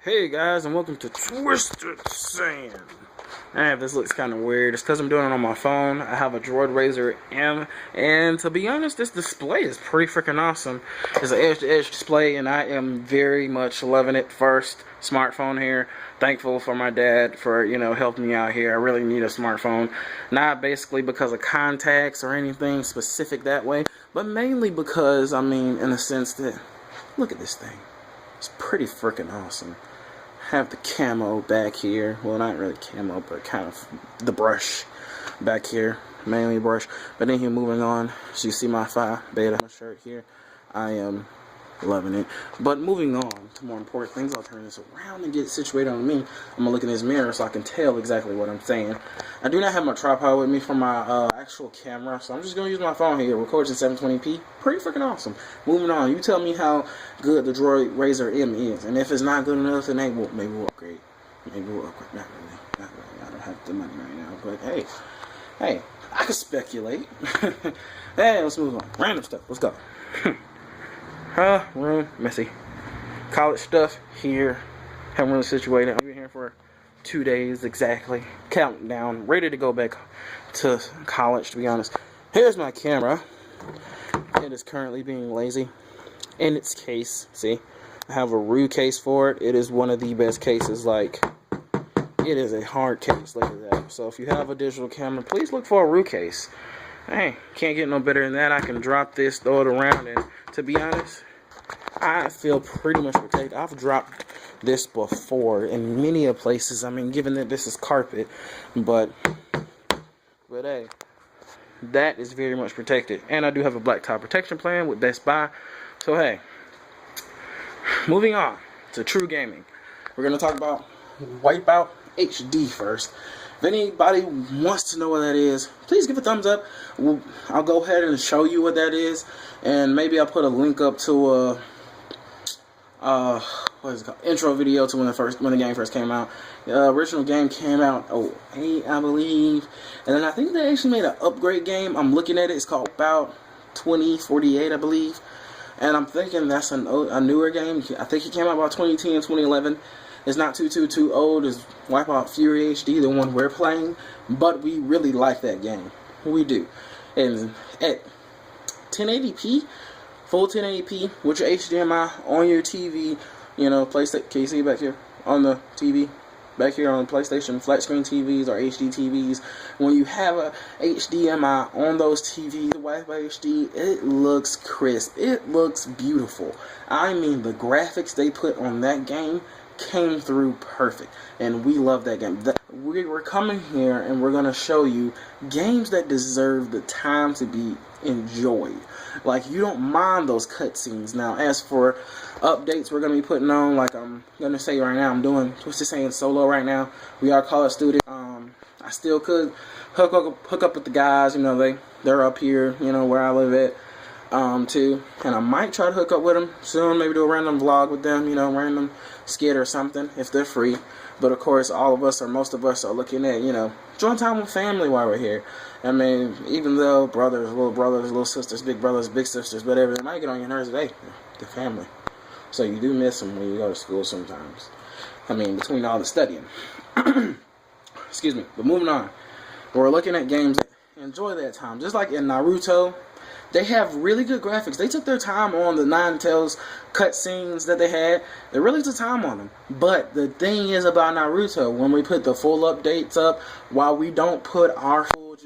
Hey guys, and welcome to Twisted Saiyan. This looks kind of weird. It's because I'm doing it on my phone. I have a Droid Razor M, and to be honest, this display is pretty freaking awesome. It's an edge-to-edge display, and I am very much loving it. First smartphone here. Thankful for my dad for, helping me out here. I really need a smartphone. Not basically because of contacts or anything specific that way, but mainly because, in a sense that, look at this thing. It's pretty freaking awesome. Have the camo back here. Well, not really camo, but kind of the brush back here. Mainly brush. But then here, moving on. So you see my Phi Beta shirt here. I am loving it. But moving on to more important things, I'll turn this around and get it situated on me. I'm going to look in this mirror so I can tell exactly what I'm saying. I do not have my tripod with me for my actual camera, so I'm just going to use my phone here. It records in 720p. Pretty freaking awesome. Moving on. You tell me how good the Droid Razor M is. And if it's not good enough, then maybe we'll upgrade. Maybe we'll upgrade. Not really. I don't have the money right now. But hey, I can speculate. Hey, let's move on. Random stuff. Let's go. Room, messy. College stuff here. Haven't really situated. I've been here for 2 days exactly. Counting down. Ready to go back to college, to be honest. Here's my camera. It is currently being lazy. In its case, see? I have a RU case for it. It is one of the best cases. Like, it is a hard case. Look at that. So if you have a digital camera, please look for a RU case. Hey, can't get no better than that. I can drop this, throw it around, and to be honest, I feel pretty much protected. I've dropped this before in many of places. Given that this is carpet, but hey, that is very much protected. And I do have a black top protection plan with Best Buy. So hey, moving on to true gaming. We're gonna talk about Wipeout HD first. If anybody wants to know what that is, please give a thumbs up. I'll go ahead and show you what that is, and maybe I'll put a link up to what is it called? Intro video to when the game first came out. The original game came out 2008, I believe, and then I think they actually made an upgrade game. I'm looking at it. It's called Wipeout 2048, I believe, and I'm thinking that's a newer game. I think it came out about 2010, 2011. It's not too old as Wipeout Fury HD, the one we're playing, but we really like that game. We do. And at 1080p, full 1080p, with your HDMI on your TV, PlayStation, can you see back here on the TV? Back here on PlayStation flat screen TVs or HD TVs, when you have a HDMI on those TVs, Wipeout HD, it looks crisp. It looks beautiful. The graphics they put on that game came through perfect, and we love that game. We're coming here and we're going to show you games that deserve the time to be enjoyed. Like, you don't mind those cutscenes. Now, as for updates we're going to be putting on, like I'm going to say right now, I'm doing Twisted Saiyan solo right now. We are college students. I still could hook up with the guys. They're up here, where I live at. Too, and I might try to hook up with them soon, maybe do a random vlog with them, random skit or something, if they're free. But of course, most of us are looking at, join time with family while we're here. Even though little sisters, big brothers, big sisters, whatever, they might get on your nerves today, the family. So you do miss them when you go to school sometimes. Between all the studying. Excuse me, but moving on. We're looking at games that enjoy that time. Just like in Naruto, they have really good graphics. They took their time on the Nine Tails cutscenes that they had. They really took time on them. But the thing is about Naruto, when we put the full updates up, while we don't put our full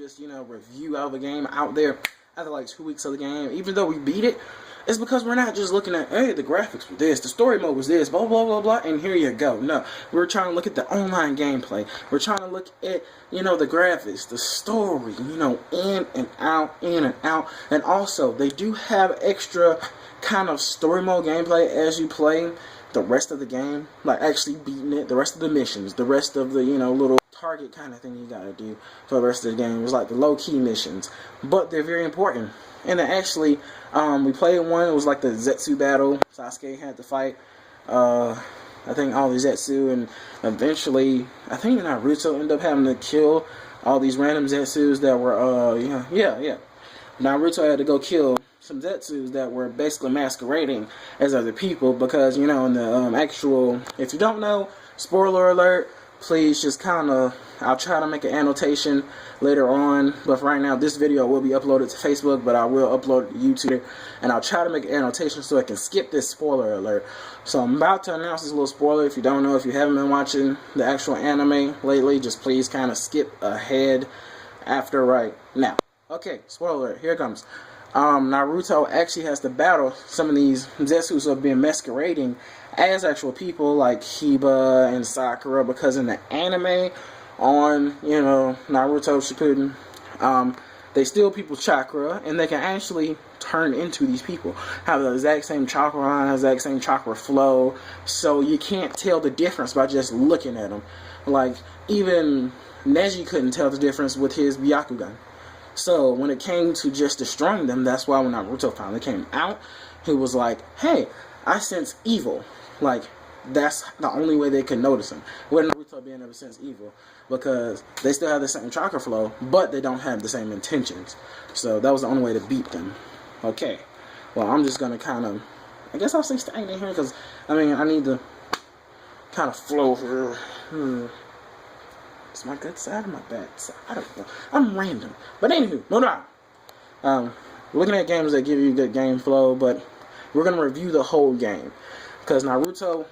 review of the game out there after like 2 weeks of the game, even though we beat it, it's because we're not just looking at, hey, the graphics were this, the story mode was this, blah, blah, blah, blah, and here you go. No, we're trying to look at the online gameplay. We're trying to look at, the graphics, the story, in and out, in and out. And also, they do have extra kind of story mode gameplay as you play the rest of the game. Like, actually beating it, the rest of the missions, the rest of the, little target kind of thing you gotta do for the rest of the game. It's like the low-key missions. But they're very important. And actually, we played one. It was like the Zetsu battle. Sasuke had to fight, I think, all the Zetsu, and eventually, I think Naruto ended up having to kill all these random Zetsus that were, Naruto had to go kill some Zetsus that were basically masquerading as other people, because, you know, in the actual, if you don't know, spoiler alert, please just kind of, I'll try to make an annotation later on, but for right now, this video will be uploaded to Facebook, but I will upload it to YouTube, and I'll try to make an annotation so I can skip this spoiler alert. So I'm about to announce this little spoiler. If you don't know, if you haven't been watching the actual anime lately, just please kind of skip ahead after right now. Okay, spoiler alert, here it comes. Naruto actually has to battle some of these Zetsus who have been masquerading as actual people like Hiba and Sakura, because in the anime on, you know, Naruto Shippuden, they steal people's chakra and they can actually turn into these people, have the exact same chakra line, exact same chakra flow, so you can't tell the difference by just looking at them. Like, even Neji couldn't tell the difference with his Byakugan. So when it came to just destroying them, that's why when Naruto finally came out, he was like, hey, I sense evil. Like, that's the only way they could notice him. Wouldn't Naruto being able to sense evil, because they still have the same chakra flow, but they don't have the same intentions. So that was the only way to beat them. Okay, well, I'm just gonna kind of, I guess I'll stay stagnant here, because I mean, I need to kind of flow here. It's my good side or my bad side? I don't know. I'm random. But anywho, no doubt. Looking at games that give you good game flow, but we're going to review the whole game. Because Naruto,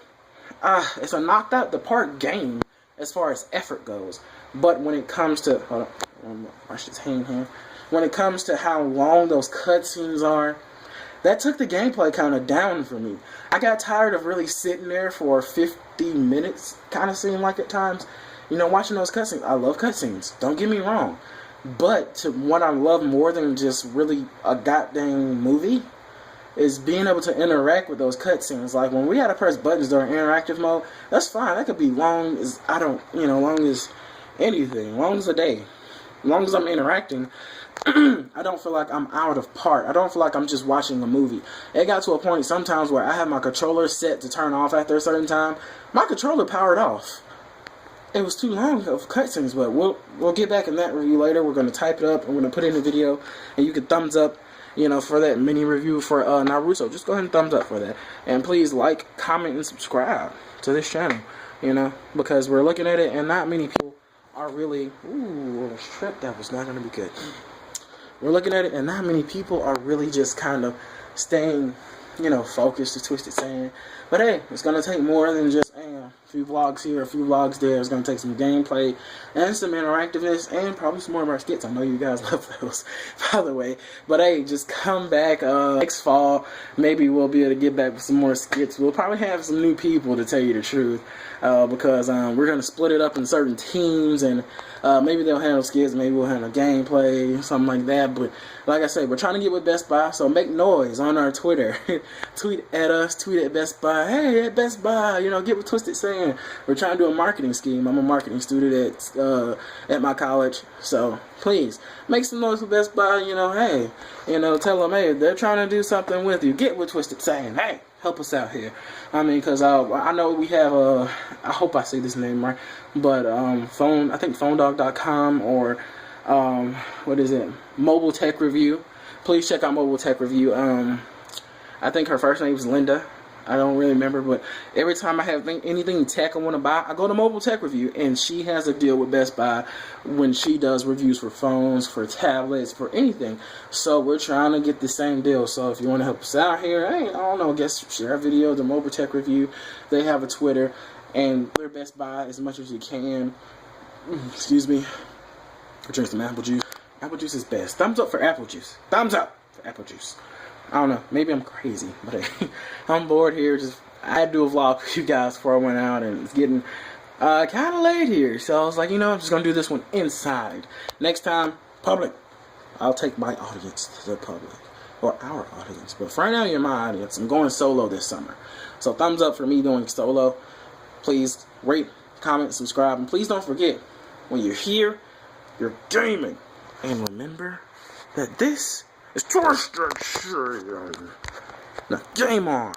it's a knocked out the park game as far as effort goes. But when it comes to, hold on, wash this hand here. When it comes to how long those cutscenes are, that took the gameplay kind of down for me. I got tired of really sitting there for 50 minutes, kind of seemed like at times. You know, watching those cutscenes, I love cutscenes, don't get me wrong. But to what I love more than just really a goddamn movie is being able to interact with those cutscenes. Like, when we had to press buttons during interactive mode, that's fine. That could be long as, long as anything, long as a day. As long as I'm interacting, I don't feel like I'm out of part. I don't feel like I'm just watching a movie. It got to a point sometimes where I have my controller set to turn off after a certain time. My controller powered off. It was too long of cutscenes, but we'll get back in that review later. We're going to type it up, and we're going to put it in the video, and you can thumbs up, you know, for that mini review for Naruto. Just go ahead and thumbs up for that. And please like, comment, and subscribe to this channel, you know, because we're looking at it, and not many people are really, ooh, shrimp, that was not going to be good. We're looking at it, and not many people are really just kind of staying, you know, focused to Twisted Saiyan. But hey, it's going to take more than just a few vlogs here, a few vlogs there. It's going to take some gameplay and some interactiveness and probably some more of our skits. I know you guys love those, by the way. But hey, just come back next fall. Maybe we'll be able to get back with some more skits. We'll probably have some new people, to tell you the truth, because we're going to split it up in certain teams, and maybe they'll handle skits, maybe we'll handle gameplay, something like that. But like I said, we're trying to get with Best Buy, so make noise on our Twitter. Tweet at us, tweet at Best Buy. Hey, at Best Buy, you know, get with Twisted Saiyan. We're trying to do a marketing scheme. I'm a marketing student at my college, so please make some noise with Best Buy. You know, hey, you know, tell them, hey, they're trying to do something with you. Get with Twisted Saiyan. Hey, help us out here. I mean, because I know we have I hope I say this name right, but I think phonedog.com or what is it, Mobile Tech Review. Please check out Mobile Tech Review. I think her first name is Linda. I don't really remember, but every time I have anything tech I want to buy, I go to Mobile Tech Review, and she has a deal with Best Buy when she does reviews for phones, for tablets, for anything. So we're trying to get the same deal. So if you want to help us out here, hey, I don't know, guess share a video, the Mobile Tech Review. They have a Twitter, and they're Best Buy as much as you can. Excuse me. Drink some apple juice. Apple juice is best. Thumbs up for apple juice. Thumbs up for apple juice. I don't know, maybe I'm crazy, but hey, I'm bored here. I had to do a vlog for you guys before I went out, and it's getting kind of late here. So I was like, you know, I'm just going to do this one inside. Next time, public. I'll take my audience to the public, or our audience. But for right now, you're my audience. I'm going solo this summer. So thumbs up for me going solo. Please rate, comment, subscribe, and please don't forget, when you're here, you're gaming. And remember that this it's Twisted Saiyan. Now, game on.